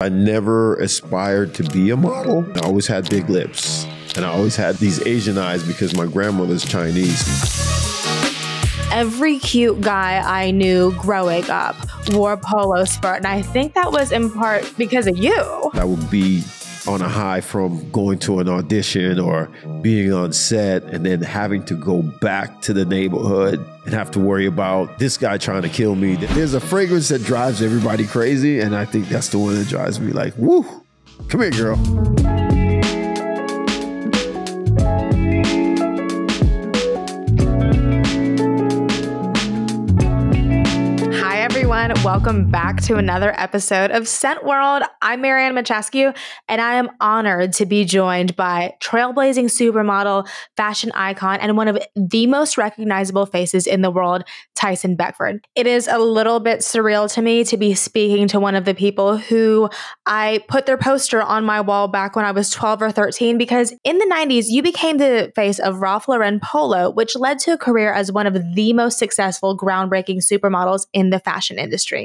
I never aspired to be a model. I always had big lips and I always had these Asian eyes because my grandmother's Chinese. Every cute guy I knew growing up wore Polo Sport, and I think that was in part because of you. I would be on a high from going to an audition or being on set and then having to go back to the neighborhood and have to worry about this guy trying to kill me. There's a fragrance that drives everybody crazy, and I think that's the one that drives me like, woo, come here, girl. Welcome back to another episode of Scent World. I'm Marianne Mychaskiw, and I am honored to be joined by trailblazing supermodel, fashion icon, and one of the most recognizable faces in the world, Tyson Beckford. It is a little bit surreal to me to be speaking to one of the people who I put their poster on my wall back when I was 12 or 13, because in the 90s, you became the face of Ralph Lauren Polo, which led to a career as one of the most successful, groundbreaking supermodels in the fashion industry.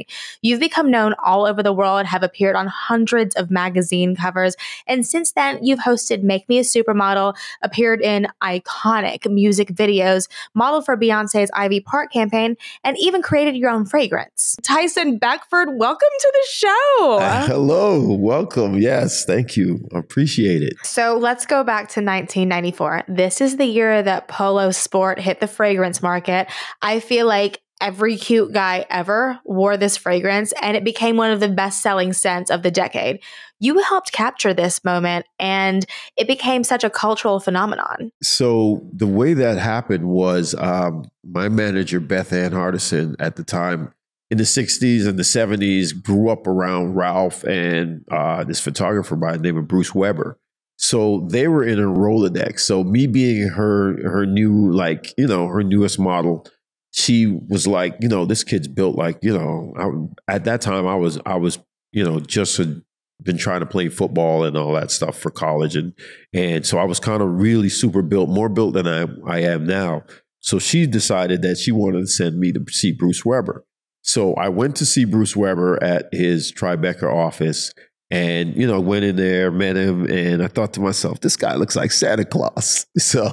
You've become known all over the world, have appeared on hundreds of magazine covers, and since then, you've hosted Make Me a Supermodel, appeared in iconic music videos, modeled for Beyonce's Ivy Park campaign, and even created your own fragrance. Tyson Beckford, welcome to the show. Hello, welcome. Yes, thank you. I appreciate it. So let's go back to 1994. This is the year that Polo Sport hit the fragrance market. I feel like every cute guy ever wore this fragrance, and it became one of the best-selling scents of the decade. You helped capture this moment, and it became such a cultural phenomenon. So the way that happened was my manager, Beth Ann Hardison, at the time, in the 60s and the 70s, grew up around Ralph and this photographer by the name of Bruce Weber. So they were in a Rolodex. So me being her new, like, you know, her newest model, she was like, you know, this kid's built like, you know, at that time I was, you know, just had been trying to play football and all that stuff for college. And so I was kind of really super built, more built than I am now. So she decided that she wanted to send me to see Bruce Weber. So I went to see Bruce Weber at his Tribeca office. And, you know, went in there, met him, and I thought to myself, this guy looks like Santa Claus. So,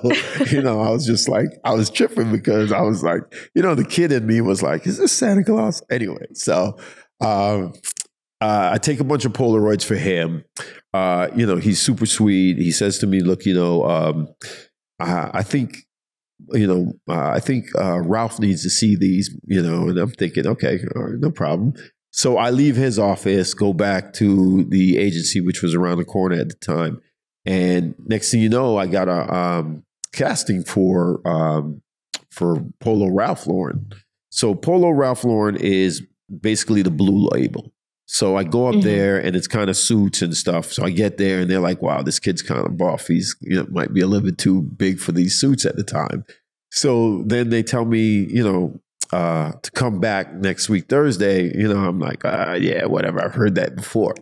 you know, I was just like, I was tripping because I was like, you know, the kid in me was like, is this Santa Claus? Anyway, so I take a bunch of Polaroids for him. You know, he's super sweet. He says to me, look, you know, I think Ralph needs to see these, you know, and I'm thinking, okay, all right, no problem. So I leave his office, go back to the agency, which was around the corner at the time. And next thing you know, I got a casting for Polo Ralph Lauren. So Polo Ralph Lauren is basically the blue label. So I go up there and it's kind of suits and stuff. So I get there and they're like, wow, this kid's kind of buff. He's, you know, might be a little bit too big for these suits at the time. So then they tell me, you know, to come back next week, Thursday, you know, I'm like, yeah, whatever. I've heard that before.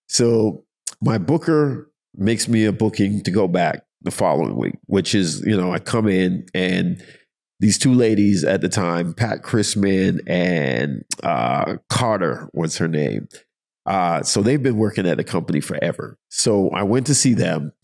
So my booker makes me a booking to go back the following week, which is, you know, I come in and these two ladies at the time, Pat Chrisman and Carter was her name. So they've been working at the company forever. So I went to see them.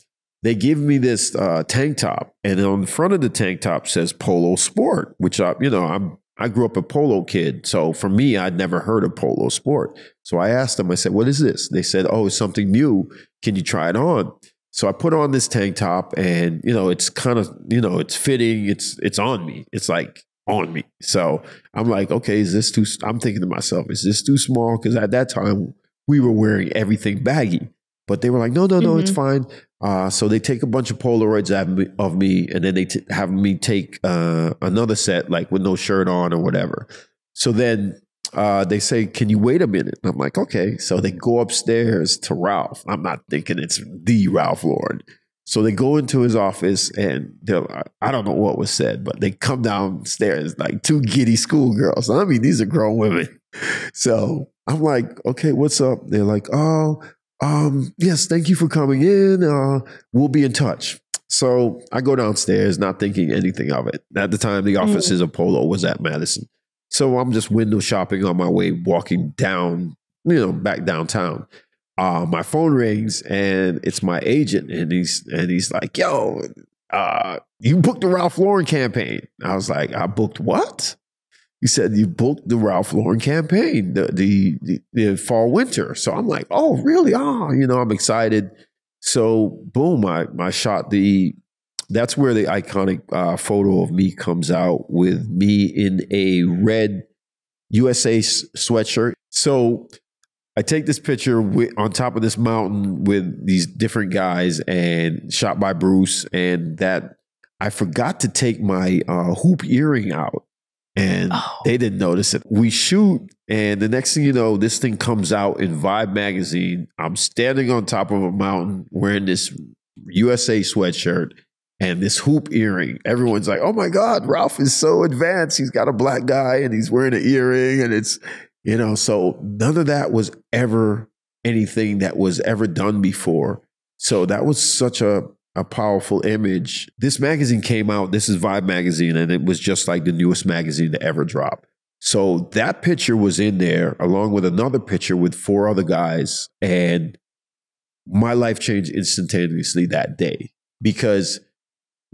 They give me this tank top, and on the front of the tank top says Polo Sport, which I grew up a polo kid. So for me, I'd never heard of Polo Sport. So I asked them, I said, what is this? They said, oh, it's something new. Can you try it on? So I put on this tank top and, you know, it's kind of, you know, it's fitting. It's on me. It's like on me. So I'm like, okay, I'm thinking to myself, is this too small? Because at that time we were wearing everything baggy, but they were like, no, it's fine. So they take a bunch of Polaroids of me, and then they have me take another set, like with no shirt on or whatever. So then they say, can you wait a minute? And I'm like, okay. So they go upstairs to Ralph. I'm not thinking it's the Ralph Lauren. So they go into his office and I don't know what was said, but they come downstairs like two giddy schoolgirls. I mean, these are grown women. So I'm like, okay, what's up? They're like, oh, yes, thank you for coming in. We'll be in touch. So I go downstairs, not thinking anything of it. At the time, the offices of Polo was at Madison. So I'm just window shopping on my way, walking down, back downtown. my phone rings and it's my agent, and he's like, yo, you booked the Ralph Lauren campaign. I was like, I booked what? He said, you booked the Ralph Lauren campaign, the fall winter. So I'm like, oh, really? Oh, I'm excited. So boom, I shot that's where the iconic photo of me comes out, with me in a red USA sweatshirt. So I take this picture on top of this mountain with these different guys, and shot by Bruce, and that I forgot to take my hoop earring out, and they didn't notice it. We shoot, and the next thing you know, this thing comes out in Vibe magazine. I'm standing on top of a mountain wearing this USA sweatshirt and this hoop earring. Everyone's like, oh my God, Ralph is so advanced. He's got a black guy and he's wearing an earring, and it's, so none of that was ever anything that was ever done before. So that was such a powerful image. This magazine came out, this is Vibe magazine, and it was just like the newest magazine to ever drop. So that picture was in there along with another picture with 4 other guys. And my life changed instantaneously that day, because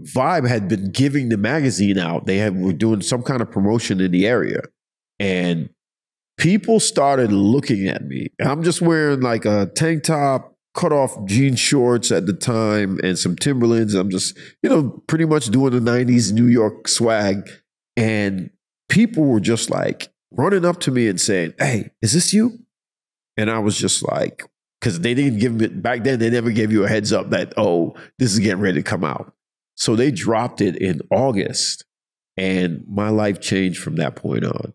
Vibe had been giving the magazine out. Were doing some kind of promotion in the area, and people started looking at me. I'm just wearing like a tank top, cut off jean shorts at the time, and some Timberlands. I'm just, pretty much doing the 90s New York swag. And people were just like running up to me and saying, hey, is this you? And I was just like, because they didn't give me, back then, they never gave you a heads up that, oh, this is getting ready to come out. So they dropped it in August, and my life changed from that point on.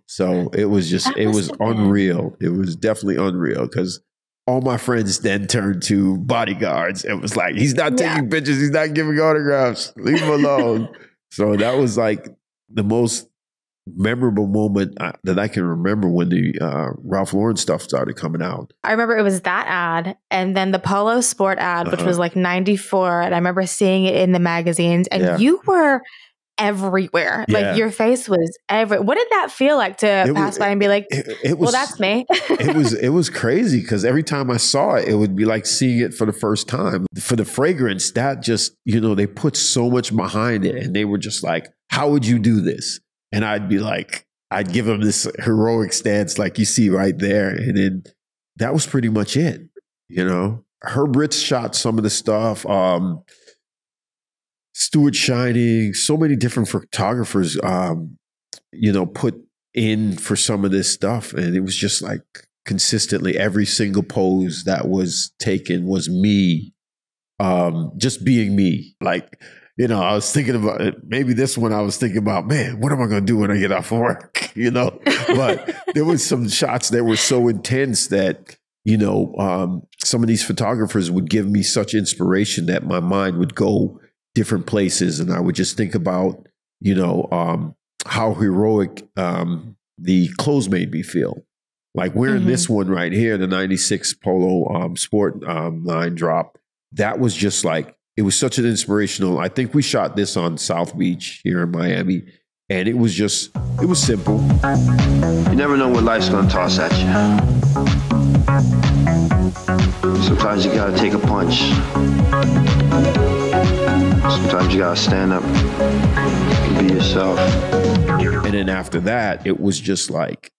So it was just, it was unreal. It was definitely unreal, because all my friends then turned to bodyguards and was like, he's not taking pictures. He's not giving autographs. Leave him alone. So that was like the most memorable moment that I can remember when the Ralph Lauren stuff started coming out. I remember it was that ad, and then the Polo Sport ad, which was like 94. And I remember seeing it in the magazines, and you were everywhere. Like your face was everywhere. What did that feel like to pass by and be like, well, that's me? It was crazy, because every time I saw it, it would be like seeing it for the first time. For the fragrance, that just, they put so much behind it, and they were just like, how would you do this? And I'd be like, I'd give them this heroic stance like you see right there. And then that was pretty much it. Herb Ritz shot some of the stuff. Stuart Shining, so many different photographers, put in for some of this stuff. And it was just like consistently every single pose that was taken was me, just being me. Like, I was thinking about it. Maybe this one I was thinking about, man, what am I going to do when I get off work? But there was some shots that were so intense that, some of these photographers would give me such inspiration that my mind would go different places. And I would just think about, how heroic the clothes made me feel. Like wearing this one right here, the 96 Polo Sport line drop. That was just like, it was such an inspirational. I think we shot this on South Beach here in Miami. And it was simple. You never know what life's gonna toss at you. Sometimes you gotta take a punch. Sometimes you gotta stand up and be yourself. And then after that, it was just like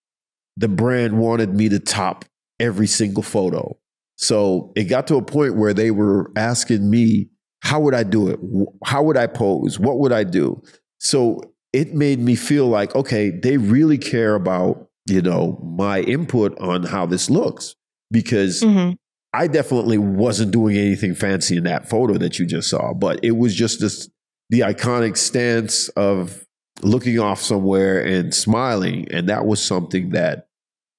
the brand wanted me to top every single photo. So it got to a point where they were asking me, how would I do it? How would I pose? What would I do? So it made me feel like, okay, they really care about, my input on how this looks, because I definitely wasn't doing anything fancy in that photo that you just saw, but it was just the iconic stance of looking off somewhere and smiling. And that was something that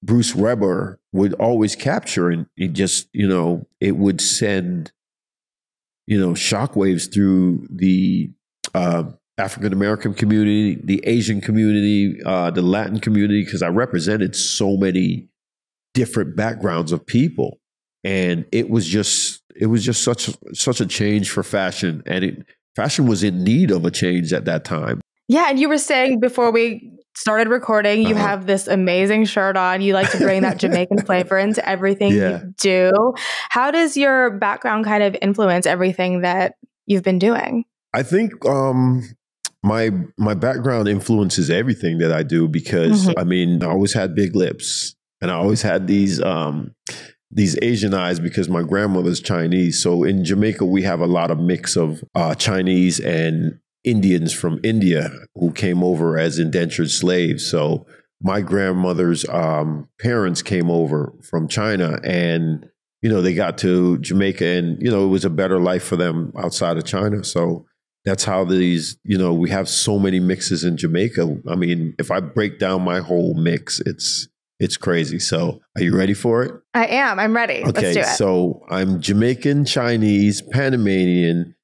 Bruce Weber would always capture. And it just, it would send, shockwaves through the African-American community, the Asian community, the Latin community, because I represented so many different backgrounds of people. And it was just such a change for fashion. And fashion was in need of a change at that time. Yeah. And you were saying before we started recording. You have this amazing shirt on. You like to bring that Jamaican flavor into everything you do. How does your background kind of influence everything that you've been doing? I think my background influences everything that I do because I mean, I always had big lips and I always had these Asian eyes because my grandmother's Chinese. So in Jamaica, we have a lot of mix of Chinese and Indians from India who came over as indentured slaves. So my grandmother's parents came over from China and, you know, they got to Jamaica and, you know, it was a better life for them outside of China. So that's how these, you know, we have so many mixes in Jamaica. I mean, if I break down my whole mix, it's crazy. So are you ready for it? I am. I'm ready. Okay, Let's do it. So I'm Jamaican, Chinese, Panamanian,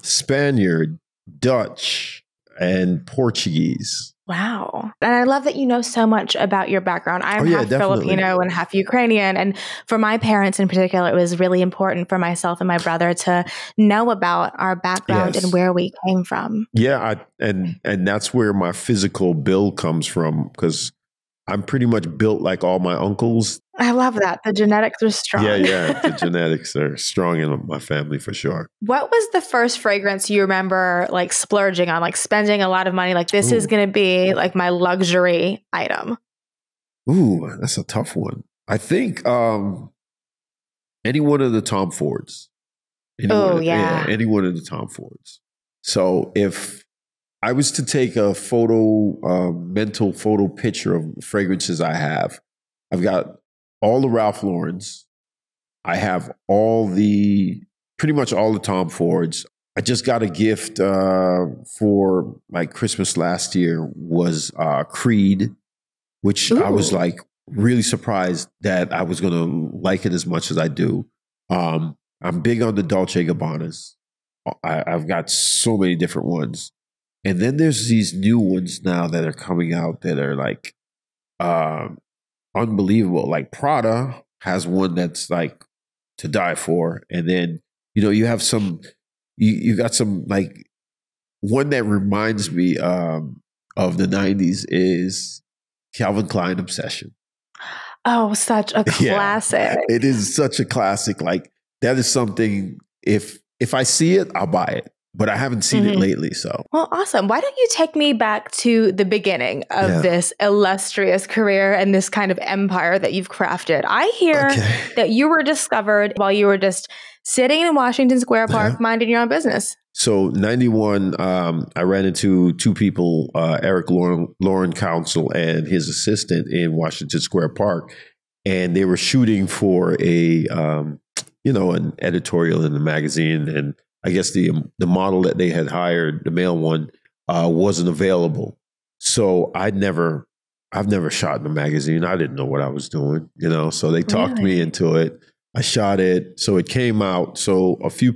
Spaniard, Dutch, and Portuguese. Wow. And I love that you know so much about your background. I'm half Filipino and half Ukrainian. And for my parents in particular, it was really important for myself and my brother to know about our background and where we came from. Yeah. And that's where my physical build comes from because I'm pretty much built like all my uncles. I love that. The genetics are strong. Yeah. The genetics are strong in my family for sure. What was the first fragrance you remember like splurging on, like spending a lot of money? Like this is going to be like my luxury item. Ooh, that's a tough one. I think any one of the Tom Fords. Any one of the Tom Fords. So if I was to take a mental photo picture of fragrances I have, I've got all the Ralph Laurens. I have pretty much all the Tom Fords. I just got a gift for like Christmas last year was Creed, which I was like really surprised that I was going to like it as much as I do. I'm big on the Dolce & Gabbanas. I've got so many different ones. And then there's these new ones now that are coming out that are like unbelievable. Like Prada has one that's like to die for. And then, you know, you have you got some like one that reminds me of the 90s is Calvin Klein Obsession. Oh, such a classic. It is such a classic. Like that is something, if I see it, I'll buy it. But I haven't seen it lately, so. Well, awesome. Why don't you take me back to the beginning of this illustrious career and this kind of empire that you've crafted? I hear that you were discovered while you were just sitting in Washington Square Park minding your own business. So 91, I ran into two people, Eric Lauren Council and his assistant in Washington Square Park. And they were shooting for an editorial in the magazine. And I guess the model that they had hired, the male one, wasn't available. So I've never shot in a magazine. I didn't know what I was doing, you know. So they talked me into it. I shot it. So it came out. So a few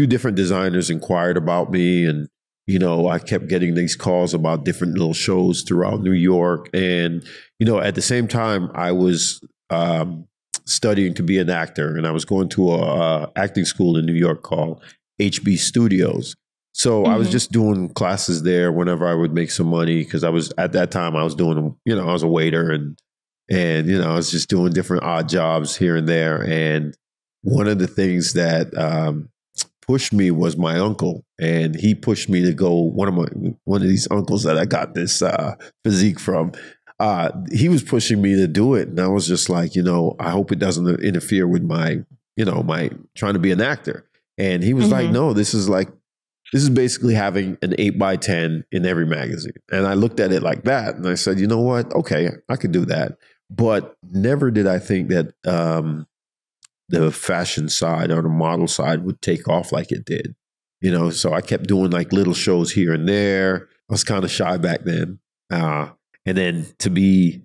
different designers inquired about me, and you know, I kept getting these calls about different little shows throughout New York. And you know, at the same time, I was studying to be an actor, and I was going to a acting school in New York called HB Studios. So I was just doing classes there whenever I would make some money, because I was at that time I was doing, you know, I was a waiter and you know, I was just doing different odd jobs here and there. And one of the things that pushed me was my uncle, and he pushed me to go. One of these uncles that I got this physique from. He was pushing me to do it. And I was just like, you know, I hope it doesn't interfere with my trying to be an actor. And he was like, no, this is basically having an 8x10 in every magazine. And I looked at it like that. And I said, you know what? Okay, I could do that. But never did I think that the fashion side or the model side would take off like it did. You know, so I kept doing like little shows here and there. I was kind of shy back then. And then to be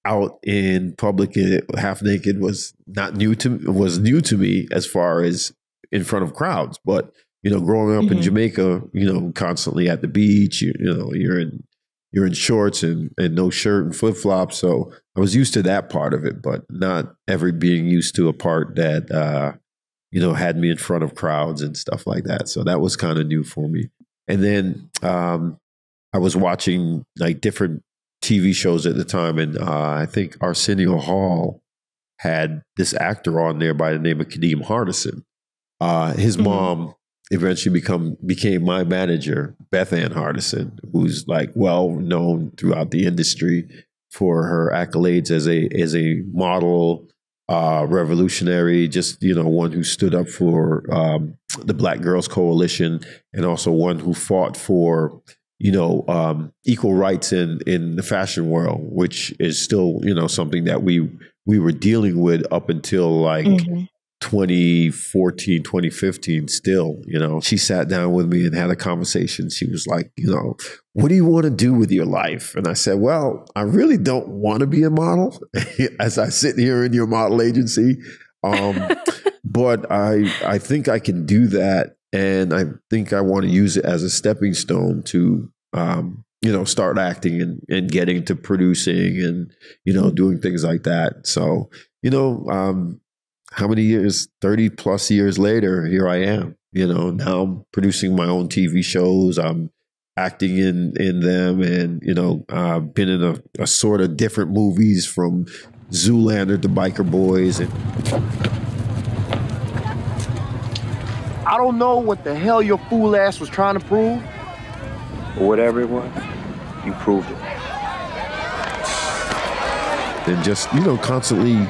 out in public half naked was new to me as far as in front of crowds. But you know, growing up in Jamaica, you know, constantly at the beach, you know, you're in shorts and no shirt and flip flops. So I was used to that part of it, but not ever being used to a part that you know, had me in front of crowds and stuff like that. So that was kind of new for me. And then I was watching like different TV shows at the time, and I think Arsenio Hall had this actor on there by the name of Kadeem Hardison. His mom eventually became my manager, Beth Ann Hardison, who's like well known throughout the industry for her accolades as a model, revolutionary, just one who stood up for the Black Girls Coalition, and also one who fought for equal rights in the fashion world, which is still something that we were dealing with up until like 2014, 2015 still. She sat down with me and had a conversation. She was like, what do you want to do with your life? And I said, well, I really don't want to be a model as I sit here in your model agency. But I think I can do that. And I think I want to use it as a stepping stone to, start acting and getting to producing and, doing things like that. So, how many years, 30 plus years later, here I am, now I'm producing my own TV shows. I'm acting in them, and, been in a sort of different movies from Zoolander to Biker Boys. And I don't know what the hell your fool ass was trying to prove, but whatever it was, you proved it. And just, constantly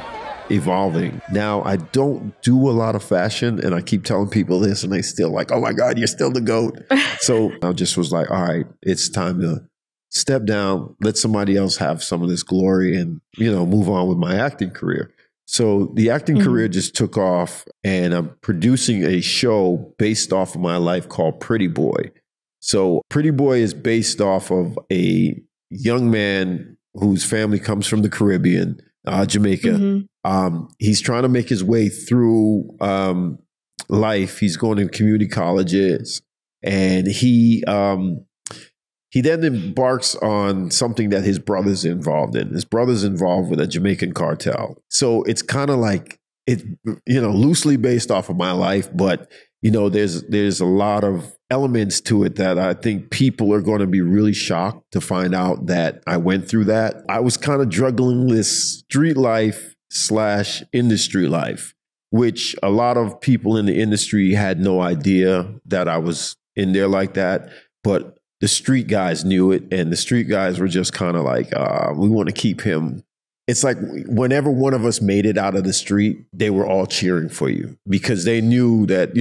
evolving. Now, I don't do a lot of fashion, and I keep telling people this, and they still like, oh my God, you're still the GOAT. So I just was like, all right, it's time to step down, let somebody else have some of this glory, and, move on with my acting career. So the acting career just took off, and I'm producing a show based off of my life called Pretty Boy. So Pretty Boy is based off of a young man whose family comes from the Caribbean, Jamaica. He's trying to make his way through life. He's going to community colleges, and he then embarks on something that his brother's involved in. His brother's involved with a Jamaican cartel. So it's kind of like it, loosely based off of my life, but there's a lot of elements to it that I think people are going to be really shocked to find out that I went through that. I was kind of juggling this street life / industry life, which a lot of people in the industry had no idea that I was in there like that. But the street guys knew it, and the street guys were just kind of like, we want to keep him. It's like whenever one of us made it out of the street, they were all cheering for you because they knew that,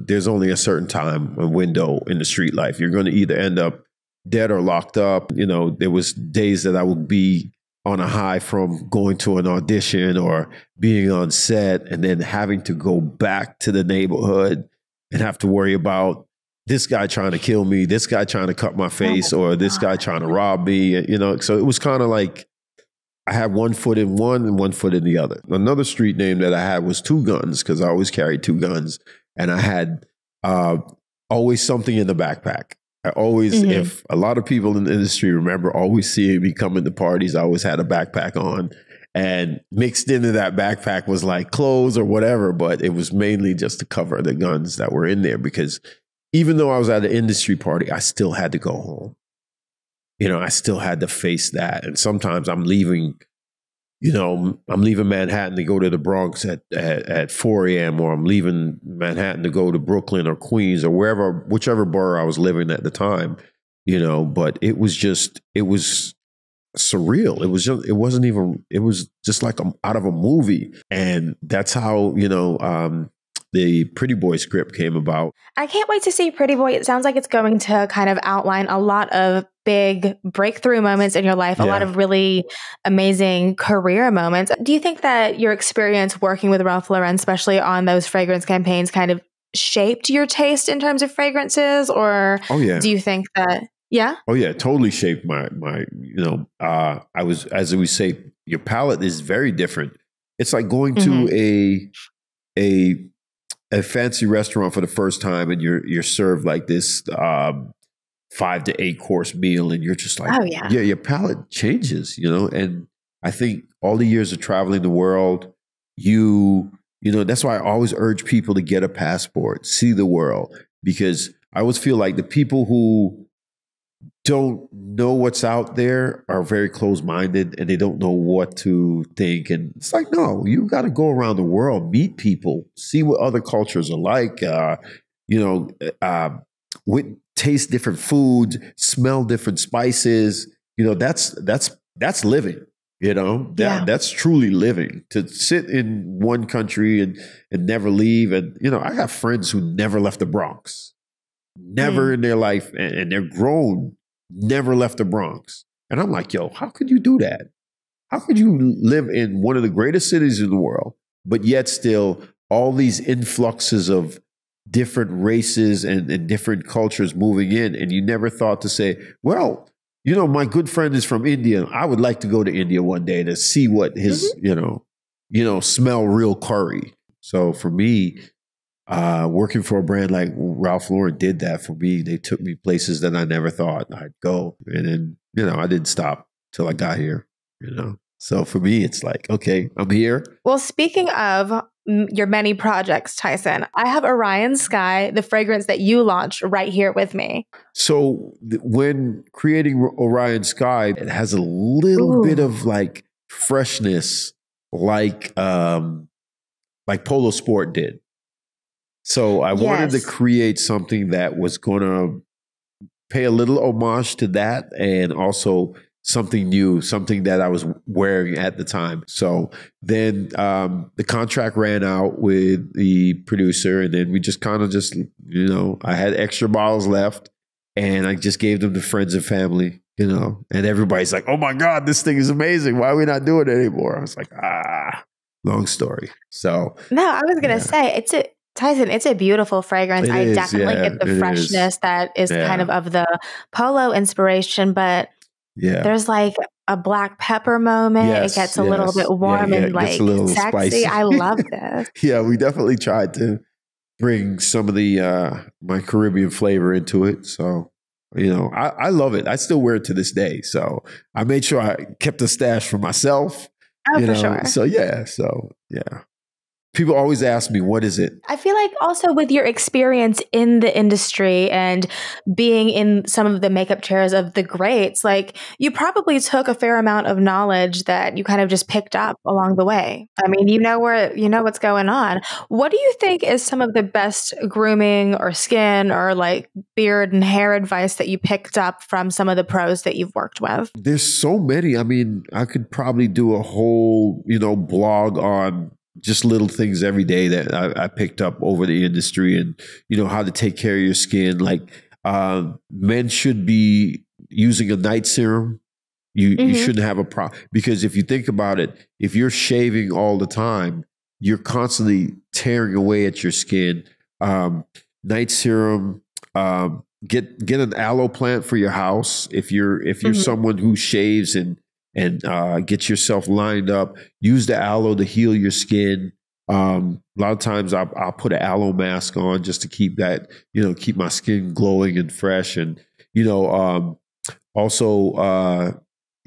there's only a certain time, a window in the street life. You're going to either end up dead or locked up. There was days that I would be on a high from going to an audition or being on set and then having to go back to the neighborhood and have to worry about this guy trying to kill me, this guy trying to cut my face, or this guy trying to rob me. So it was kind of like I had one foot in one and one foot in the other. Another street name that I had was Two Guns, because I always carried two guns, and I had always something in the backpack. I always, if a lot of people in the industry remember always seeing me coming to parties, I always had a backpack on, and mixed into that backpack was like clothes or whatever, but it was mainly just to cover the guns that were in there, because even though I was at an industry party, I still had to go home. I still had to face that. And sometimes I'm leaving Manhattan to go to the Bronx at 4 a.m. or I'm leaving Manhattan to go to Brooklyn or Queens or whichever borough I was living at the time, but it was surreal. It was just like out of a movie. And that's how, the Pretty Boy script came about. I can't wait to see Pretty Boy. It sounds like it's going to kind of outline a lot of big breakthrough moments in your life, a lot of really amazing career moments. Do you think that your experience working with Ralph Lauren, especially on those fragrance campaigns, kind of shaped your taste in terms of fragrances? Or do you think that, Oh yeah, totally shaped my I was, as we say, your palate is very different. It's like going to a fancy restaurant for the first time, and you're served like this 5 to 8 course meal, and you're just like, your palate changes, And I think all the years of traveling the world, that's why I always urge people to get a passport, see the world, because I always feel like the people who don't know what's out there are very close-minded, and they don't know what to think. And it's like, no, you got to go around the world, meet people, see what other cultures are like, taste different foods, smell different spices. That's living. That's truly living. To sit in one country and never leave. And, I got friends who never left the Bronx, never in their life, and they're grown, never left the Bronx. And I'm like, yo, how could you do that? How could you live in one of the greatest cities in the world, but yet still all these influxes of different races and different cultures moving in, and you never thought to say, well, my good friend is from India. I would like to go to India one day to see what his, smell real curry. So for me, working for a brand like Ralph Lauren did that for me. They took me places that I never thought I'd go. And then, I didn't stop till I got here, So for me, it's like, okay, I'm here. Well, speaking of your many projects, Tyson, I have Orion Skye, the fragrance that you launched, right here with me. So when creating Orion Skye, it has a little bit of like freshness, like Polo Sport did. So I wanted to create something that was going to pay a little homage to that, and also something new, something that I was wearing at the time. So then the contract ran out with the producer, and then we just kind of I had extra bottles left, and I just gave them to friends and family, and everybody's like, oh my God, this thing is amazing. Why are we not doing it anymore? I was like, long story. So no, I was going to say, Tyson, it's a beautiful fragrance. I definitely get the freshness that is kind of the Polo inspiration, but there's like a black pepper moment. It gets a little bit warm and like sexy. Spicy. I love this. Yeah, we definitely tried to bring some of the my Caribbean flavor into it. So, I love it. I still wear it to this day. So I made sure I kept a stash for myself. Oh, for sure. So yeah. People always ask me, what is it? I feel like also with your experience in the industry and being in some of the makeup chairs of the greats, like you probably took a fair amount of knowledge that you kind of just picked up along the way. I mean, what's going on. What do you think is some of the best grooming or skin or like beard and hair advice that you picked up from some of the pros that you've worked with? There's so many. I mean, I could probably do a whole, blog on just little things every day that I picked up over the industry, and, how to take care of your skin. Like men should be using a night serum. You shouldn't have a problem, because if you think about it, if you're shaving all the time, you're constantly tearing away at your skin. Night serum, get an aloe plant for your house. If you're someone who shaves and get yourself lined up, use the aloe to heal your skin. A lot of times I'll put an aloe mask on just to keep that, keep my skin glowing and fresh. And, also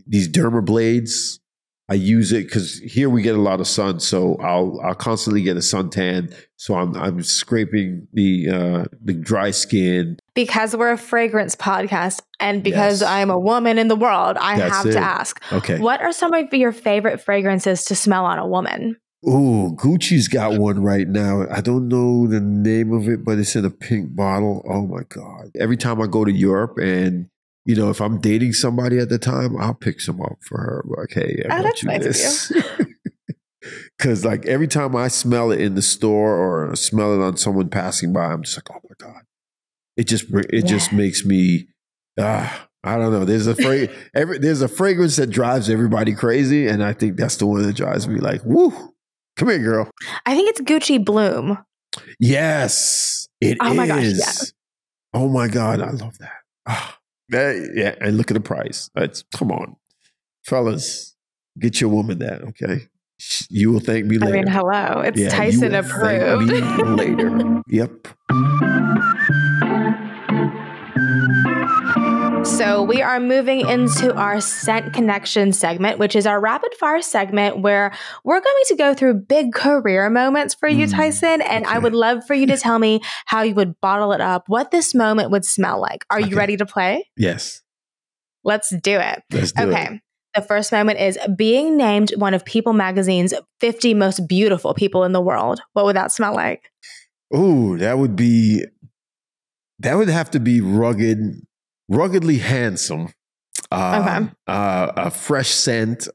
these derma blades, I use it because here we get a lot of sun. So I'll constantly get a suntan. So I'm scraping the dry skin. Because we're a fragrance podcast, and because I'm a woman in the world, I have to ask, what are some of your favorite fragrances to smell on a woman? Ooh, Gucci's got one right now. I don't know the name of it, but it's in a pink bottle. Oh my God. Every time I go to Europe, and, if I'm dating somebody at the time, I'll pick some up for her. Like, hey, I got you this. Because like every time I smell it in the store or smell it on someone passing by, I'm just like, oh my God. It just makes me, I don't know. There's a fragrance that drives everybody crazy. And I think that's the one that drives me like, woo, come here, girl. I think it's Gucci Bloom. Yes, it is. Oh my gosh, yes. Oh my God, I love that. And look at the price. Come on, fellas, get your woman that, okay? You will thank me later. I mean, hello. It's Tyson approved. Thank me later. Yep. So we are moving into our Scent Connection segment, which is our rapid fire segment where we're going to go through big career moments for you, Tyson. And I would love for you to tell me how you would bottle it up, what this moment would smell like. Are you ready to play? Yes. Let's do it. Let's do it. Okay. The first moment is being named one of People Magazine's 50 most beautiful people in the world. What would that smell like? Ooh, that would have to be ruggedly handsome. A fresh scent,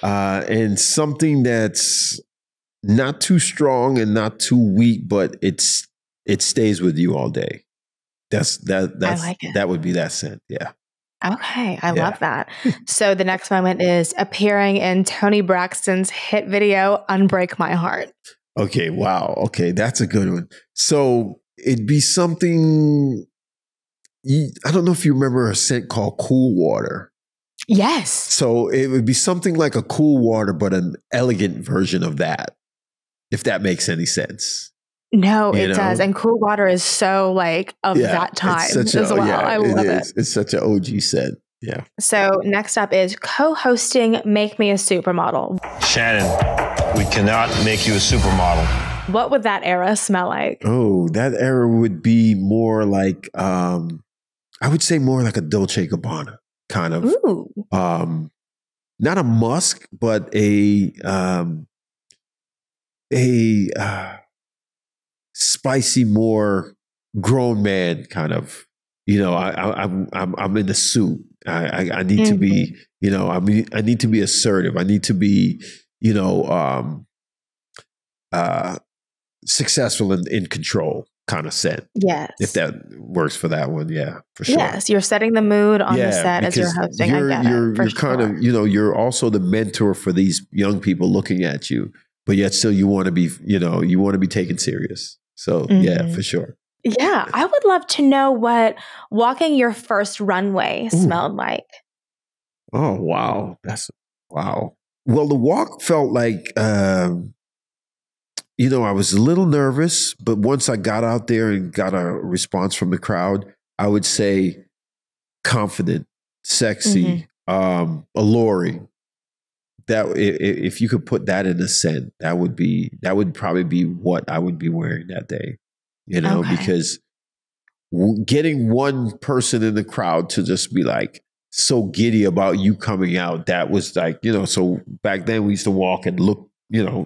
and something that's not too strong and not too weak, but it stays with you all day. That's I like it. That would be that scent. Yeah. Okay, I love that. So the next moment is appearing in Toni Braxton's hit video, Unbreak My Heart. Okay, wow. Okay, that's a good one. So it'd be something, I don't know if you remember a scent called Cool Water. Yes. So it would be something like a Cool Water, but an elegant version of that, if that makes any sense. No, it does. And Cool Water is so of that time as well. I love it. It's such an OG scent. Yeah. So next up is co-hosting Make Me a Supermodel. Shannon, we cannot make you a supermodel. What would that era smell like? Oh, that era would be more like, I would say more like a Dolce & Gabbana kind of. Ooh. Not a musk, but a spicy, more grown man kind of. I'm in the suit. I need to be. I need to be assertive. I need to be. Successful and in control kind of scent. Yes. If that works for that one, yeah, for sure. Yes, you're setting the mood on the set as you're hosting. You're kind of, you're also the mentor for these young people looking at you, but yet still you want to be, you want to be taken serious. So yeah, for sure. Yeah, I would love to know what walking your first runway smelled like. Oh, wow. Wow. Well, the walk felt like, I was a little nervous, but once I got out there and got a response from the crowd, I would say confident, sexy, alluring. That if you could put that in a scent, that would probably be what I would be wearing that day. Because getting one person in the crowd to just be like so giddy about you coming out, that was like, so back then we used to walk and look,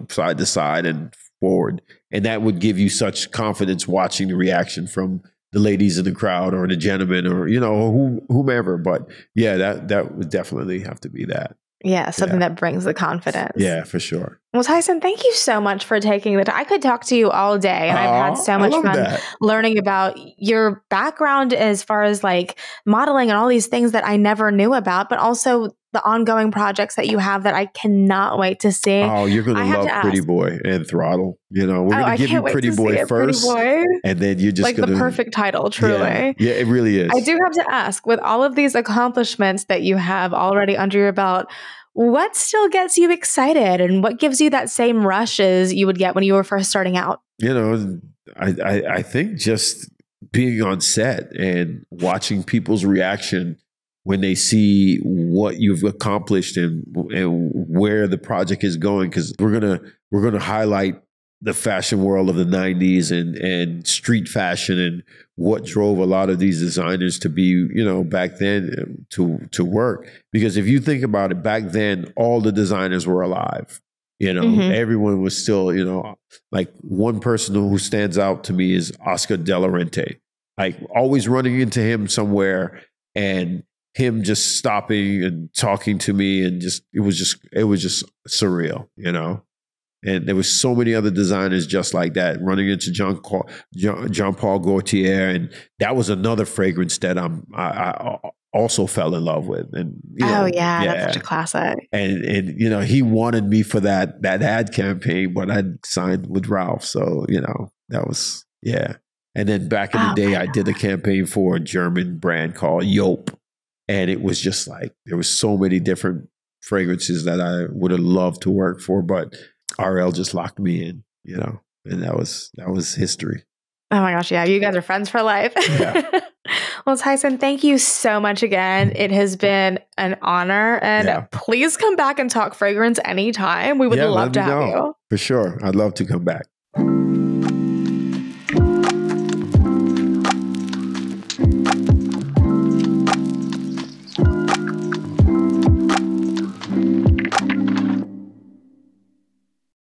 side to side and forward. And that would give you such confidence watching the reaction from the ladies in the crowd or the gentlemen or, whomever. But yeah, that would definitely have to be that. Yeah, something that brings the confidence. Yeah, for sure. Well, Tyson, thank you so much for taking the time. I could talk to you all day, and I've had so much fun learning about your background as far as modeling and all these things that I never knew about, but also the ongoing projects that you have that I cannot wait to see. Oh, you're going to love Pretty Boy and Throttle. We're going to give you Pretty Boy first, and then you're just going to... the perfect title, truly. Yeah, it really is. I do have to ask, with all of these accomplishments that you have already under your belt, what still gets you excited and what gives you that same rush as you would get when you were first starting out? I think just being on set and watching people's reaction when they see what you've accomplished and where the project is going, because we're gonna highlight the fashion world of the 90s and street fashion and what drove a lot of these designers to be, back then to work. Because if you think about it, back then, all the designers were alive. Everyone was still, like one person who stands out to me is Oscar De La Renta. Like always running into him somewhere and him just stopping and talking to me, and it was just surreal, And there was so many other designers just like that, running into Jean Paul Gaultier, and that was another fragrance that I also fell in love with. And that's such a classic. And he wanted me for that ad campaign, but I signed with Ralph, so that was And then back in the day, I did a campaign for a German brand called Joop. And it was just like, there was so many different fragrances that I would have loved to work for, but RL just locked me in, and that was history. Oh my gosh. Yeah. You guys are friends for life. Yeah. Well, Tyson, thank you so much again. It has been an honor, and please come back and talk fragrance anytime. We would love to have you. For sure. I'd love to come back.